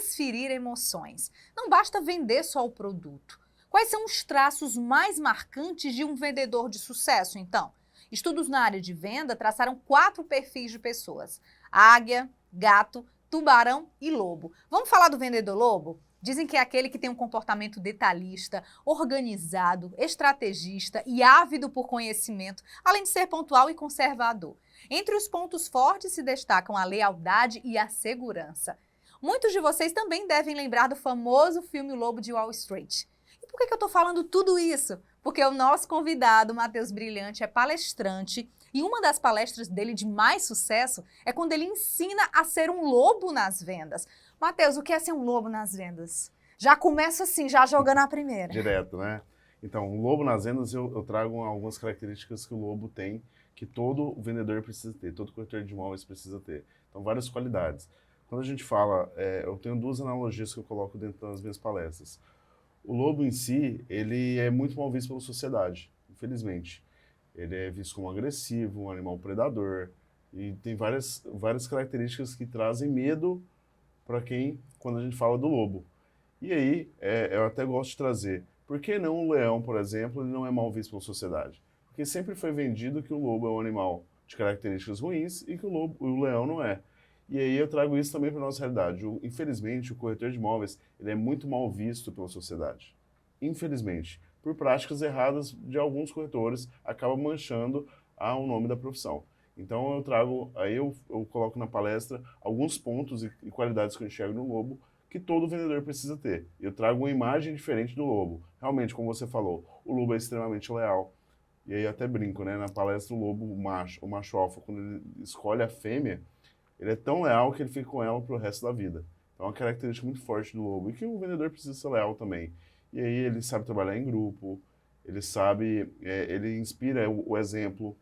transferir emoções. Não basta vender só o produto. Quais são os traços mais marcantes de um vendedor de sucesso, então? Estudos na área de venda traçaram 4 perfis de pessoas: águia, gato, tubarão e lobo. Vamos falar do vendedor lobo? Dizem que é aquele que tem um comportamento detalhista, organizado, estrategista e ávido por conhecimento, além de ser pontual e conservador. Entre os pontos fortes se destacam a lealdade e a segurança. Muitos de vocês também devem lembrar do famoso filme O Lobo de Wall Street. E por que eu estou falando tudo isso? Porque o nosso convidado, Matheus Brilhante, é palestrante e uma das palestras dele de mais sucesso é quando ele ensina a ser um lobo nas vendas. Matheus, o que é ser um lobo nas vendas? Já começa assim, já jogando a primeira. Direto, né? Então, o lobo nas vendas, eu trago algumas características que o lobo tem, que todo vendedor precisa ter, todo corretor de imóveis precisa ter. Então, várias qualidades. Quando a gente fala, eu tenho 2 analogias que eu coloco dentro das minhas palestras. O lobo em si, ele é muito mal visto pela sociedade, infelizmente. Ele é visto como agressivo, um animal predador, e tem várias características que trazem medo para quando a gente fala do lobo. E aí, eu até gosto de trazer, por que não o leão, por exemplo, ele não é mal visto pela sociedade? Porque sempre foi vendido que o lobo é um animal de características ruins e que o leão não é. E aí eu trago isso também para a nossa realidade. Infelizmente, o corretor de imóveis ele é muito mal visto pela sociedade. Infelizmente, por práticas erradas de alguns corretores, acaba manchando o nome da profissão. Então eu coloco na palestra alguns pontos e qualidades que eu enxergo no lobo que todo vendedor precisa ter. Eu trago uma imagem diferente do lobo. Realmente, como você falou, o lobo é extremamente leal. E aí eu até brinco, né? Na palestra, o macho alfa, quando ele escolhe a fêmea, ele é tão leal que ele fica com ela pro resto da vida. Então é uma característica muito forte do lobo e que o vendedor precisa ser leal também. E aí ele sabe trabalhar em grupo, ele sabe, ele inspira o exemplo.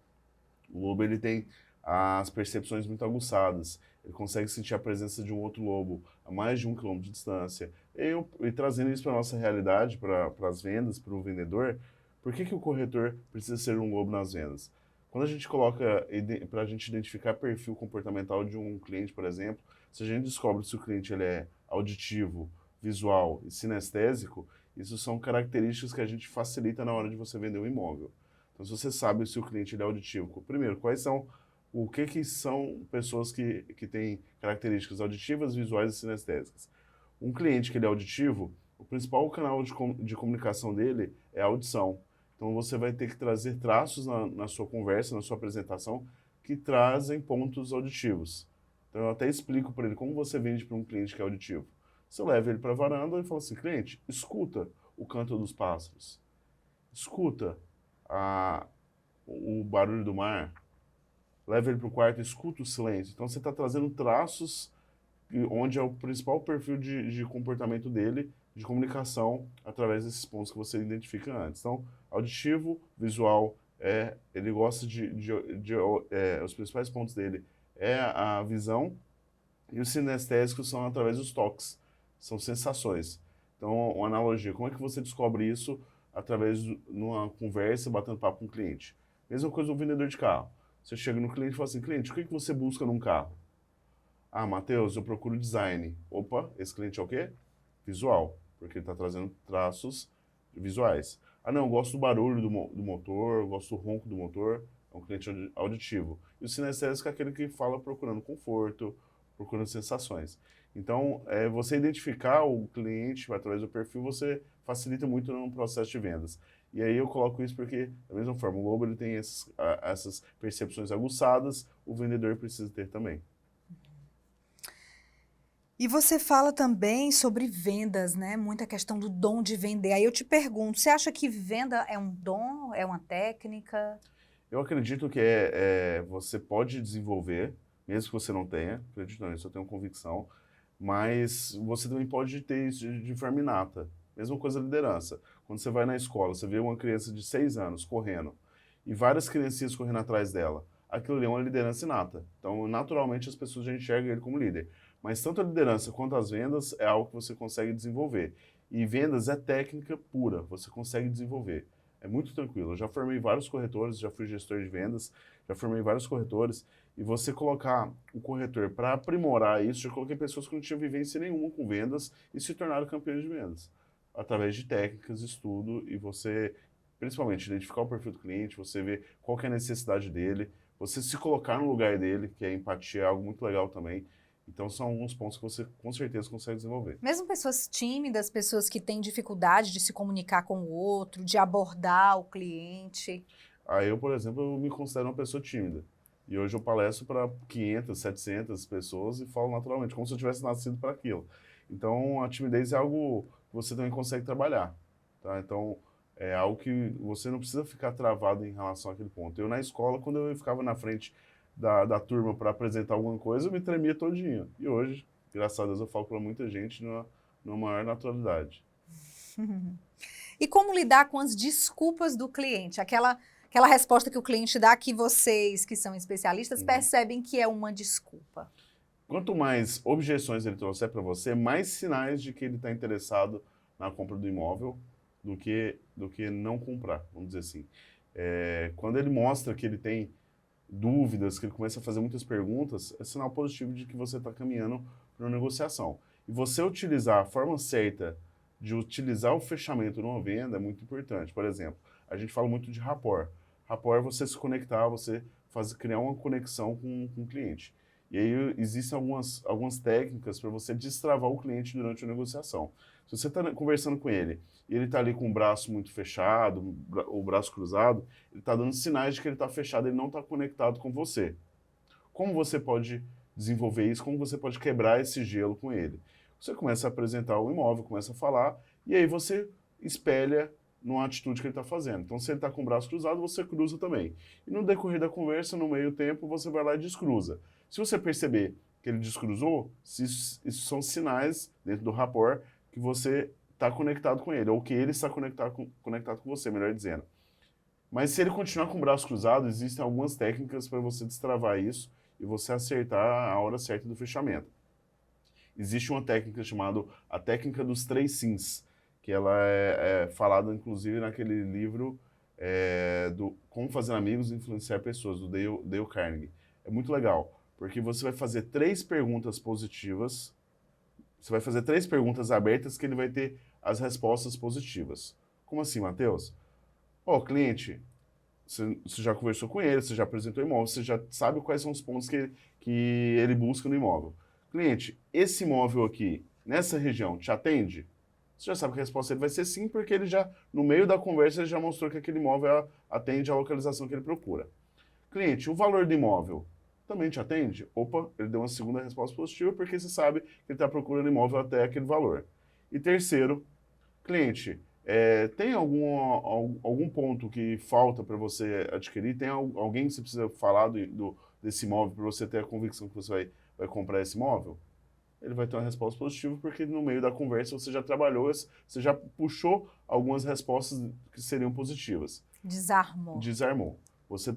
O lobo ele tem as percepções muito aguçadas. Ele consegue sentir a presença de um outro lobo a mais de 1 quilômetro de distância. E trazendo isso para a nossa realidade, para as vendas, para o vendedor, por que o corretor precisa ser um lobo nas vendas? Quando a gente coloca, para a gente identificar perfil comportamental de um cliente, por exemplo, se a gente descobre se o cliente ele é auditivo, visual e sinestésico, isso são características que a gente facilita na hora de você vender um imóvel. Então, se você sabe se o cliente ele é auditivo, primeiro, o que são pessoas que têm características auditivas, visuais e sinestésicas? Um cliente que ele é auditivo, o principal canal de comunicação dele é a audição. Então, você vai ter que trazer traços na sua conversa, na sua apresentação, que trazem pontos auditivos. Então, eu até explico para ele como você vende para um cliente que é auditivo. Você leva ele para a varanda e fala assim, cliente, escuta o canto dos pássaros. Escuta o barulho do mar, leva ele para o quarto e escuta o silêncio. Então você está trazendo traços onde é o principal perfil de comportamento dele, de comunicação, através desses pontos que você identifica antes. Então, auditivo, visual, ele gosta os principais pontos dele é a visão, e os sinestésicos são através dos toques, são sensações. Então, uma analogia, como é que você descobre isso através de uma conversa, batendo papo com o cliente? Mesma coisa do vendedor de carro. Você chega no cliente e fala assim, cliente, o que você busca num carro? Ah, Matheus, eu procuro design. Opa, esse cliente é o quê? Visual, porque ele está trazendo traços visuais. Ah, não, eu gosto do barulho do motor, eu gosto do ronco do motor, é um cliente auditivo. E o sinestésico é aquele que fala procurando conforto, procurando sensações. Então, você identificar o cliente através do perfil, você facilita muito no processo de vendas. E aí eu coloco isso porque, da mesma forma, o lobo ele tem essas percepções aguçadas, o vendedor precisa ter também. E você fala também sobre vendas, né? Muita questão do dom de vender. Aí eu te pergunto, você acha que venda é um dom, é uma técnica? Eu acredito que você pode desenvolver, mesmo que você não tenha, acredito nisso, eu tenho convicção, mas você também pode ter isso de forma inata. Mesma coisa a liderança. Quando você vai na escola, você vê uma criança de 6 anos correndo e várias criancinhas correndo atrás dela. Aquilo ali é uma liderança inata. Então, naturalmente, as pessoas já enxergam ele como líder. Mas tanto a liderança quanto as vendas é algo que você consegue desenvolver. E vendas é técnica pura, você consegue desenvolver. É muito tranquilo. Eu já formei vários corretores, já fui gestor de vendas, já formei vários corretores e você colocar o corretor para aprimorar isso, eu coloquei pessoas que não tinham vivência nenhuma com vendas e se tornaram campeões de vendas. Através de técnicas, estudo e você, principalmente, identificar o perfil do cliente, você ver qual que é a necessidade dele, você se colocar no lugar dele, que é empatia, é algo muito legal também. Então são alguns pontos que você com certeza consegue desenvolver. Mesmo pessoas tímidas, pessoas que têm dificuldade de se comunicar com o outro, de abordar o cliente. Aí eu, por exemplo, eu me considero uma pessoa tímida. E hoje eu palestro para 500, 700 pessoas e falo naturalmente, como se eu tivesse nascido para aquilo. Então, a timidez é algo que você também consegue trabalhar, tá? Então, é algo que você não precisa ficar travado em relação àquele ponto. Eu, na escola, quando eu ficava na frente da turma para apresentar alguma coisa, eu me tremia todinho. E hoje, graças a Deus, eu falo para muita gente numa maior naturalidade. E como lidar com as desculpas do cliente? Aquela resposta que o cliente dá que vocês, que são especialistas, percebem que é uma desculpa. Quanto mais objeções ele trouxer para você, mais sinais de que ele está interessado na compra do imóvel do que não comprar, vamos dizer assim. Quando ele mostra que ele tem dúvidas, que ele começa a fazer muitas perguntas, é sinal positivo de que você está caminhando para uma negociação. E você utilizar a forma certa de utilizar o fechamento numa venda é muito importante. Por exemplo, a gente fala muito de rapport. Rapport é você se conectar, você criar uma conexão com o cliente. E aí existem algumas técnicas para você destravar o cliente durante a negociação. Se você está conversando com ele e ele está ali com o braço muito fechado, o braço cruzado, ele está dando sinais de que ele está fechado, ele não está conectado com você. Como você pode desenvolver isso? Como você pode quebrar esse gelo com ele? Você começa a apresentar o imóvel, começa a falar, e aí você espelha numa atitude que ele está fazendo. Então, se ele está com o braço cruzado, você cruza também. E no decorrer da conversa, no meio tempo, você vai lá e descruza. Se você perceber que ele descruzou, isso são sinais dentro do rapport que você está conectado com ele, ou que ele está conectado com você, melhor dizendo. Mas se ele continuar com o braço cruzado, existem algumas técnicas para você destravar isso e você acertar a hora certa do fechamento. Existe uma técnica chamada a técnica dos 3 sims, que ela é falada inclusive naquele livro do Como Fazer Amigos e Influenciar Pessoas, do Dale Carnegie. É muito legal, porque você vai fazer 3 perguntas positivas, você vai fazer 3 perguntas abertas que ele vai ter as respostas positivas. Como assim, Matheus? Cliente, você já conversou com ele, você já apresentou o imóvel, você já sabe quais são os pontos que ele busca no imóvel. Cliente, esse imóvel aqui, nessa região, te atende? Você já sabe que a resposta dele vai ser sim, porque ele já, no meio da conversa, ele já mostrou que aquele imóvel atende à localização que ele procura. Cliente, o valor do imóvel também te atende? Opa, ele deu uma segunda resposta positiva, porque você sabe que ele está procurando imóvel até aquele valor. E terceiro, cliente, tem algum ponto que falta para você adquirir? Tem alguém que você precisa falar desse imóvel para você ter a convicção que você vai comprar esse imóvel? Ele vai ter uma resposta positiva porque no meio da conversa você já trabalhou, você já puxou algumas respostas que seriam positivas. Desarmou. Desarmou. Você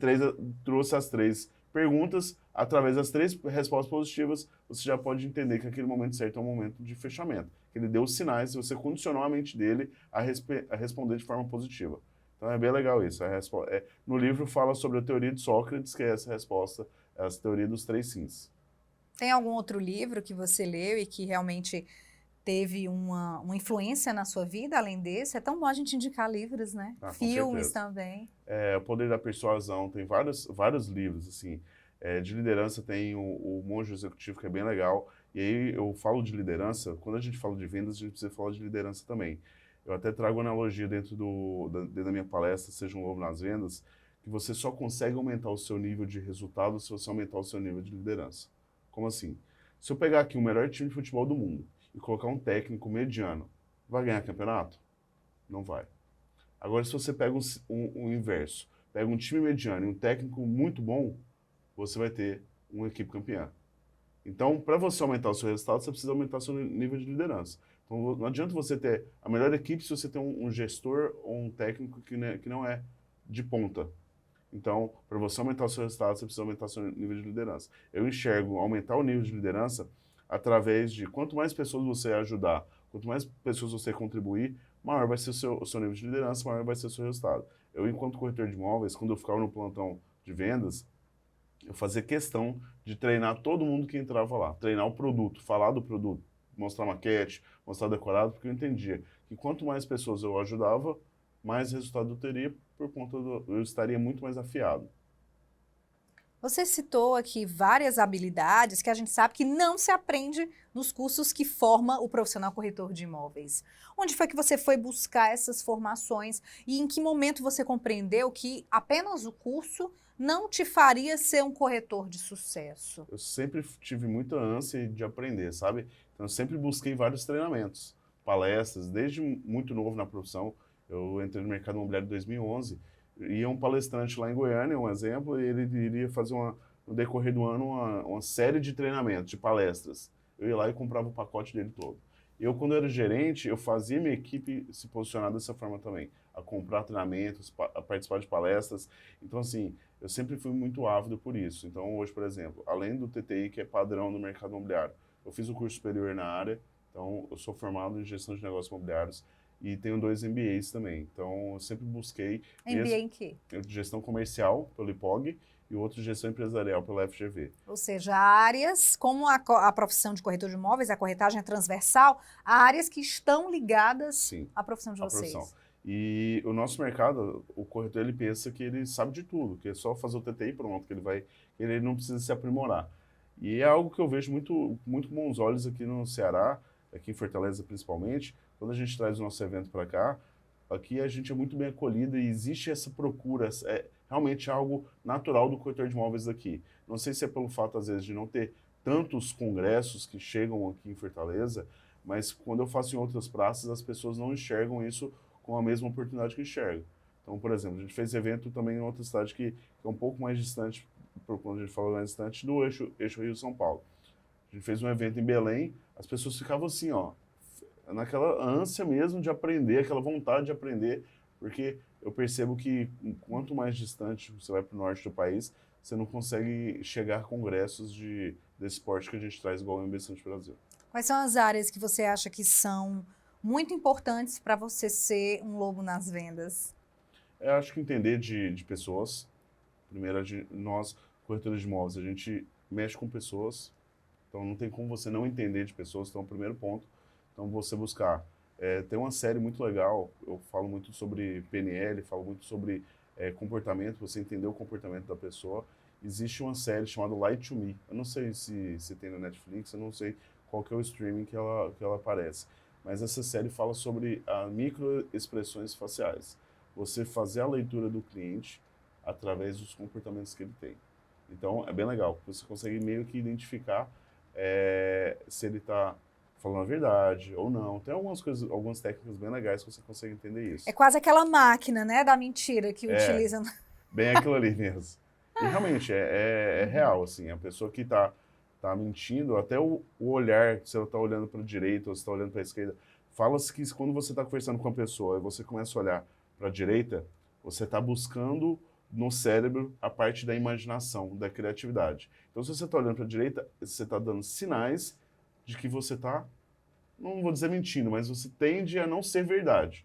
trouxe as 3 perguntas, através das 3 respostas positivas, você já pode entender que aquele momento certo é um momento de fechamento. Ele deu sinais, você condicionou a mente dele a responder de forma positiva. Então é bem legal isso. No livro fala sobre a teoria de Sócrates, que é essa resposta, essa teoria dos 3 sims. Tem algum outro livro que você leu e que realmente teve uma influência na sua vida, além desse? É tão bom a gente indicar livros, né? Filmes também. O Poder da Persuasão, tem vários livros, assim. De liderança tem o Monge Executivo, que é bem legal. E aí eu falo de liderança, quando a gente fala de vendas, a gente precisa falar de liderança também. Eu até trago analogia dentro da minha palestra, Seja um Lobo nas Vendas, que você só consegue aumentar o seu nível de resultado se você aumentar o seu nível de liderança. Como assim? Se eu pegar aqui o melhor time de futebol do mundo e colocar um técnico mediano, vai ganhar campeonato? Não vai. Agora, se você pega o inverso, pega um time mediano e um técnico muito bom, você vai ter uma equipe campeã. Então, para você aumentar o seu resultado, você precisa aumentar o seu nível de liderança. Então, não adianta você ter a melhor equipe se você tem um gestor ou um técnico que não é de ponta. Então, para você aumentar o seu resultado, você precisa aumentar o seu nível de liderança. Eu enxergo aumentar o nível de liderança através de quanto mais pessoas você ajudar, quanto mais pessoas você contribuir, maior vai ser o seu nível de liderança, maior vai ser o seu resultado. Eu, enquanto corretor de imóveis, quando eu ficava no plantão de vendas, eu fazia questão de treinar todo mundo que entrava lá, treinar o produto, falar do produto, mostrar maquete, mostrar decorado, porque eu entendia que quanto mais pessoas eu ajudava, mais resultado eu teria, por conta eu estaria muito mais afiado. Você citou aqui várias habilidades que a gente sabe que não se aprende nos cursos que forma o profissional corretor de imóveis. Onde foi que você foi buscar essas formações e em que momento você compreendeu que apenas o curso não te faria ser um corretor de sucesso? Eu sempre tive muita ânsia de aprender, sabe? Então eu sempre busquei vários treinamentos, palestras, desde muito novo na profissão. Eu entrei no mercado imobiliário em 2011, ia um palestrante lá em Goiânia, um exemplo, e ele iria fazer no decorrer do ano uma série de treinamentos, de palestras. Eu ia lá e comprava o pacote dele todo. Eu, quando era gerente, eu fazia minha equipe se posicionar dessa forma também, a comprar treinamentos, a participar de palestras. Então, assim, eu sempre fui muito ávido por isso. Então, hoje, por exemplo, além do TTI, que é padrão no mercado imobiliário, eu fiz o curso superior na área, então eu sou formado em gestão de negócios imobiliários e tenho 2 MBAs também. Então, eu sempre busquei MBA em quê? gestão comercial pelo IPOG e o outro gestão empresarial pela FGV. Ou seja, áreas, como a profissão de corretor de imóveis, a corretagem é transversal, há áreas que estão ligadas Sim, à profissão de a vocês. profissão. E o nosso mercado, o corretor, ele pensa que ele sabe de tudo, que é só fazer o TTI pronto, que ele não precisa se aprimorar. E é algo que eu vejo muito com bons olhos aqui no Ceará, aqui em Fortaleza principalmente. Quando a gente traz o nosso evento para cá, aqui a gente é muito bem acolhido e existe essa procura, é realmente algo natural do corretor de imóveis daqui. Não sei se é pelo fato, às vezes, de não ter tantos congressos que chegam aqui em Fortaleza, mas quando eu faço em outras praças, as pessoas não enxergam isso com a mesma oportunidade que enxergam. Então, por exemplo, a gente fez evento também em outra cidade que é um pouco mais distante, quando a gente fala mais distante, do eixo Rio-São Paulo. A gente fez um evento em Belém, as pessoas ficavam assim, ó, naquela ânsia mesmo de aprender, aquela vontade de aprender, porque eu percebo que quanto mais distante você vai para o norte do país, você não consegue chegar a congressos desse porte que a gente traz igual o Investidor Brasil. Quais são as áreas que você acha que são muito importantes para você ser um lobo nas vendas? Eu acho que entender de pessoas, primeiro, nós, corretores de imóveis, a gente mexe com pessoas, então não tem como você não entender de pessoas, então é o primeiro ponto. Então você buscar. Tem uma série muito legal, eu falo muito sobre PNL, falo muito sobre comportamento, você entender o comportamento da pessoa. Existe uma série chamada Light to Me, eu não sei se tem na Netflix, eu não sei qual que é o streaming que ela aparece, mas essa série fala sobre as microexpressões faciais. Você fazer a leitura do cliente através dos comportamentos que ele tem. Então, é bem legal, você consegue meio que identificar se ele está falando a verdade ou não. Tem algumas coisas, algumas técnicas bem legais que você consegue entender isso. É quase aquela máquina, né, da mentira que utilizam. Bem aquilo ali mesmo. E realmente é real, assim, a pessoa que tá mentindo, até o olhar, se ela tá olhando para a direita ou se está olhando para a esquerda, fala-se que quando você está conversando com a pessoa e você começa a olhar para a direita, você está buscando no cérebro a parte da imaginação, da criatividade. Então, se você está olhando para a direita, você está dando sinais de que você está, não vou dizer mentindo, mas você tende a não ser verdade.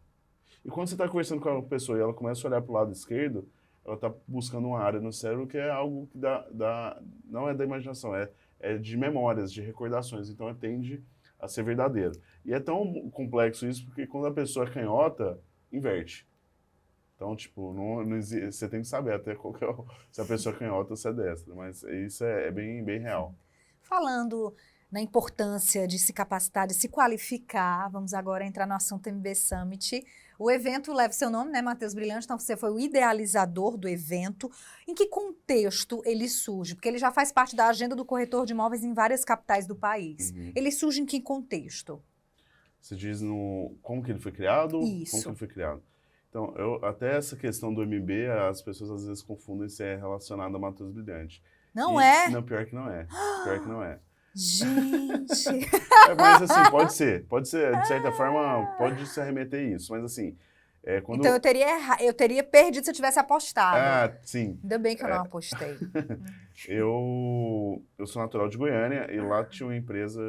E quando você está conversando com a pessoa e ela começa a olhar para o lado esquerdo, ela está buscando uma área no cérebro que é algo que não é da imaginação, é de memórias, de recordações. Então, tende a ser verdadeiro. E é tão complexo isso porque quando a pessoa é canhota, inverte. Então, tipo, você tem que saber até se a pessoa é canhota ou se é destra. Mas isso é bem real. Falando na importância de se capacitar, de se qualificar, vamos agora entrar no assunto MB Summit. O evento leva seu nome, né, Matheus Brilhante? Então você foi o idealizador do evento. Em que contexto ele surge? Porque ele já faz parte da agenda do corretor de imóveis em várias capitais do país. Uhum. Ele surge em que contexto? Você diz como que ele foi criado? Isso. Como que ele foi criado? Então, até essa questão do MB, as pessoas às vezes confundem se é relacionado a Matheus Brilhante. Não é? Não, pior que não é. Pior que não é. Gente! Mas assim, pode ser, de certa forma, pode se arremeter isso, mas assim, quando... Então eu teria perdido se eu tivesse apostado. Ah, sim. Ainda bem que eu não apostei. Eu sou natural de Goiânia e lá tinha uma empresa,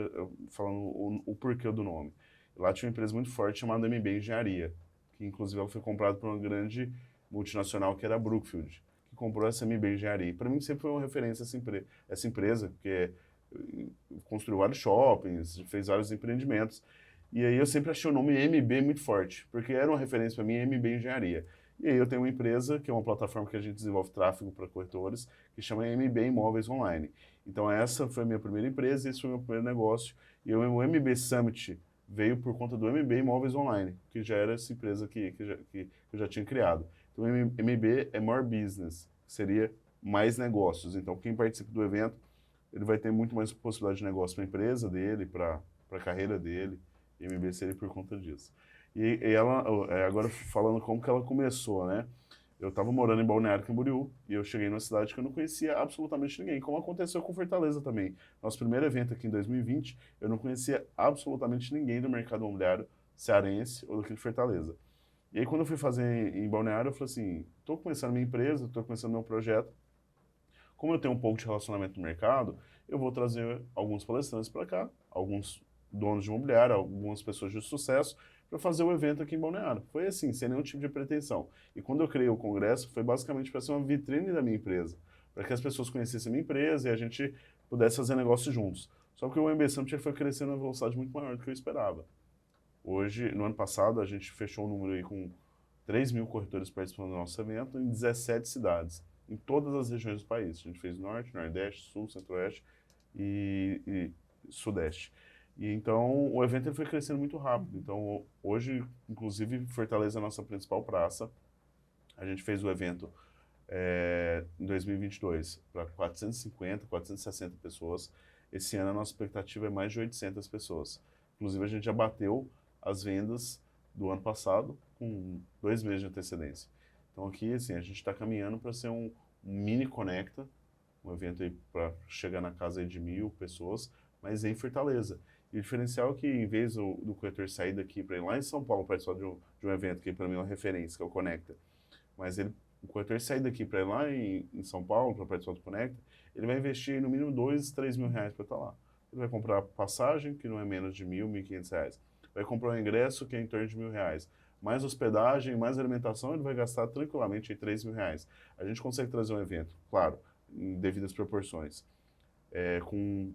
falando o porquê do nome, lá tinha uma empresa muito forte chamada MB Engenharia, que inclusive ela foi comprada por uma grande multinacional que era a Brookfield, que comprou essa MB Engenharia. Para mim sempre foi uma referência essa empresa, porque construiu vários shoppings, fez vários empreendimentos. E aí eu sempre achei o nome MB muito forte, porque era uma referência para mim, MB Engenharia. E aí eu tenho uma empresa, que é uma plataforma que a gente desenvolve tráfego para corretores, que chama MB Imóveis Online. Então essa foi a minha primeira empresa, esse foi o meu primeiro negócio. E o MB Summit veio por conta do MB Imóveis Online, que já era essa empresa que eu já tinha criado. Então o MB é More Business, que seria mais negócios. Então quem participa do evento, ele vai ter muito mais possibilidade de negócio para a empresa dele, para a carreira dele. E MB seria por conta disso. E ela, agora falando como que ela começou, né? Eu estava morando em Balneário Camboriú e eu cheguei numa cidade que eu não conhecia absolutamente ninguém, como aconteceu com Fortaleza também. Nosso primeiro evento aqui em 2020, eu não conhecia absolutamente ninguém do mercado imobiliário cearense ou daqui de Fortaleza. E aí quando eu fui fazer em Balneário, eu falei assim, estou começando minha empresa, estou começando meu projeto, como eu tenho um pouco de relacionamento no mercado, eu vou trazer alguns palestrantes para cá, alguns donos de imobiliário, algumas pessoas de sucesso, para fazer o evento aqui em Balneário. Foi assim, sem nenhum tipo de pretensão. E quando eu criei o congresso, foi basicamente para ser uma vitrine da minha empresa, para que as pessoas conhecessem a minha empresa e a gente pudesse fazer negócio juntos. Só que o MB Summit foi crescendo a uma velocidade muito maior do que eu esperava. Hoje, no ano passado, a gente fechou um número aí com 3 mil corretores participando do nosso evento em 17 cidades, em todas as regiões do país. A gente fez Norte, Nordeste, Sul, Centro-Oeste e Sudeste. E então o evento ele foi crescendo muito rápido. Então hoje, inclusive, Fortaleza é a nossa principal praça. A gente fez o evento em 2022 para 450, 460 pessoas. Esse ano a nossa expectativa é mais de 800 pessoas. Inclusive a gente já bateu as vendas do ano passado com 2 meses de antecedência. Então aqui assim, a gente está caminhando para ser um mini Conecta, um evento para chegar na casa aí de 1.000 pessoas, mas em Fortaleza. E o diferencial é que, em vez do corretor sair daqui para ir lá em São Paulo participar de um evento que para mim é uma referência, que é o Conecta, mas o corretor sair daqui para ir lá em São Paulo para participar do Conecta, ele vai investir no mínimo 2, 3 mil reais para estar lá. Ele vai comprar passagem, que não é menos de 1.000, 1.500 reais. Vai comprar um ingresso, que é em torno de 1.000 reais. Mais hospedagem, mais alimentação, ele vai gastar tranquilamente 3 mil reais. A gente consegue trazer um evento, claro, em devidas proporções, com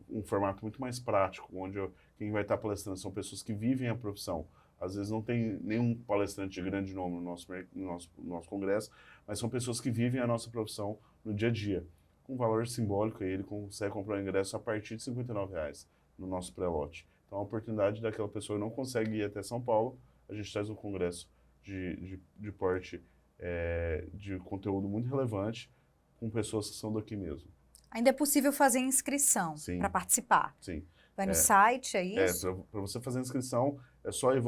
um formato muito mais prático, onde quem vai estar palestrando são pessoas que vivem a profissão. Às vezes não tem nenhum palestrante de grande nome no nosso congresso, mas são pessoas que vivem a nossa profissão no dia a dia. Com valor simbólico, ele consegue comprar o ingresso a partir de R$ 59 reais no nosso pré-lote. Então, a oportunidade daquela pessoa que não consegue ir até São Paulo, a gente traz um congresso de porte, de conteúdo muito relevante, com pessoas que são daqui mesmo. Ainda é possível fazer inscrição para participar? Sim. Vai no site, é isso? Para você fazer a inscrição, é só ir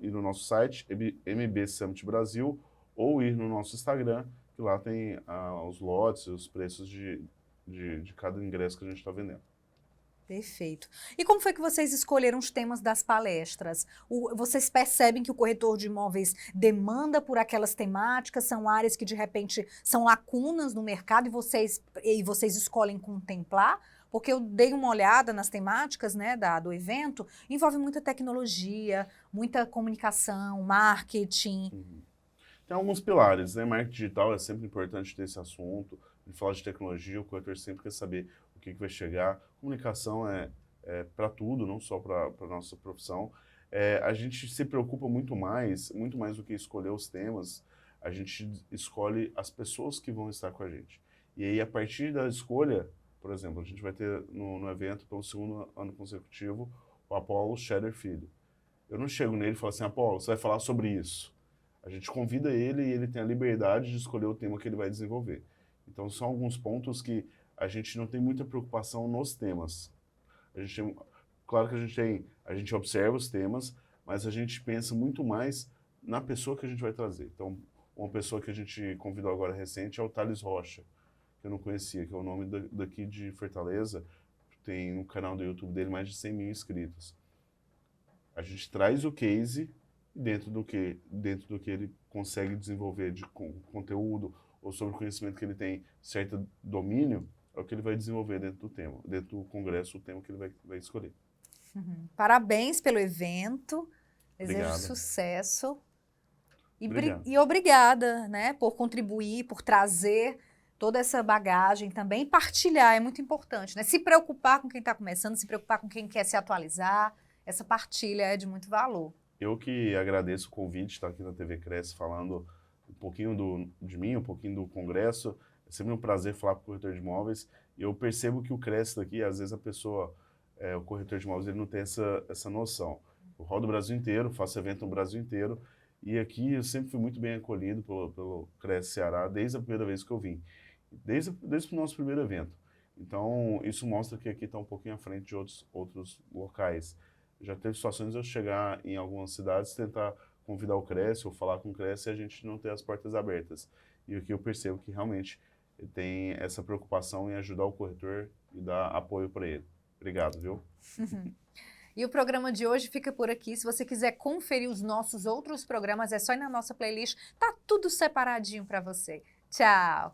ir no nosso site, MB Summit Brasil, ou ir no nosso Instagram, que lá tem os lotes, os preços de cada ingresso que a gente está vendendo. Perfeito. E como foi que vocês escolheram os temas das palestras? Vocês percebem que o corretor de imóveis demanda por aquelas temáticas? São áreas que, de repente, são lacunas no mercado e vocês escolhem contemplar? Porque eu dei uma olhada nas temáticas, né, do evento, envolve muita tecnologia, muita comunicação, marketing. Uhum. Tem alguns pilares, né? Marketing digital é sempre importante ter esse assunto, de falar de tecnologia, o corretor sempre quer saber o que vai chegar. Comunicação é para tudo, não só para a nossa profissão. A gente se preocupa muito mais do que escolher os temas, a gente escolhe as pessoas que vão estar com a gente. E aí, a partir da escolha, por exemplo, a gente vai ter no evento, pelo segundo ano consecutivo, o Apolo Scherer Filho. Eu não chego nele e falo assim, Apolo, você vai falar sobre isso. A gente convida ele e ele tem a liberdade de escolher o tema que ele vai desenvolver. Então, são alguns pontos que a gente não tem muita preocupação nos temas. Claro que a gente observa os temas, mas a gente pensa muito mais na pessoa que a gente vai trazer. Então, uma pessoa que a gente convidou agora recente é o Thales Rocha, que eu não conhecia, que é o nome daqui de Fortaleza, tem no canal do YouTube dele mais de 100 mil inscritos. A gente traz o case dentro do que ele consegue desenvolver de conteúdo ou sobre o conhecimento que ele tem certo domínio, é o que ele vai desenvolver dentro do tema, dentro do congresso, o tema que ele vai escolher. Parabéns pelo evento, desejo Obrigado. sucesso Obrigado. E obrigada, né, por contribuir, por trazer toda essa bagagem também, partilhar é muito importante, né? Se preocupar com quem está começando, se preocupar com quem quer se atualizar, essa partilha é de muito valor. Eu que agradeço o convite, estar aqui na TV Cresce falando um pouquinho de mim, um pouquinho do Congresso. É sempre um prazer falar com o corretor de imóveis. E eu percebo que o Cresce daqui, às vezes a pessoa, o corretor de imóveis, ele não tem essa noção. Eu rodo o Brasil inteiro, faço evento no Brasil inteiro. E aqui eu sempre fui muito bem acolhido pelo Cresce Ceará, desde a primeira vez que eu vim. Desde o nosso primeiro evento. Então, isso mostra que aqui está um pouquinho à frente de outros locais. Já teve situações de eu chegar em algumas cidades, tentar convidar o Cresce ou falar com o Cresce e a gente não ter as portas abertas. E aqui eu percebo que realmente tem essa preocupação em ajudar o corretor e dar apoio para ele. Obrigado, viu? E o programa de hoje fica por aqui. Se você quiser conferir os nossos outros programas, é só ir na nossa playlist. Tá tudo separadinho para você. Tchau!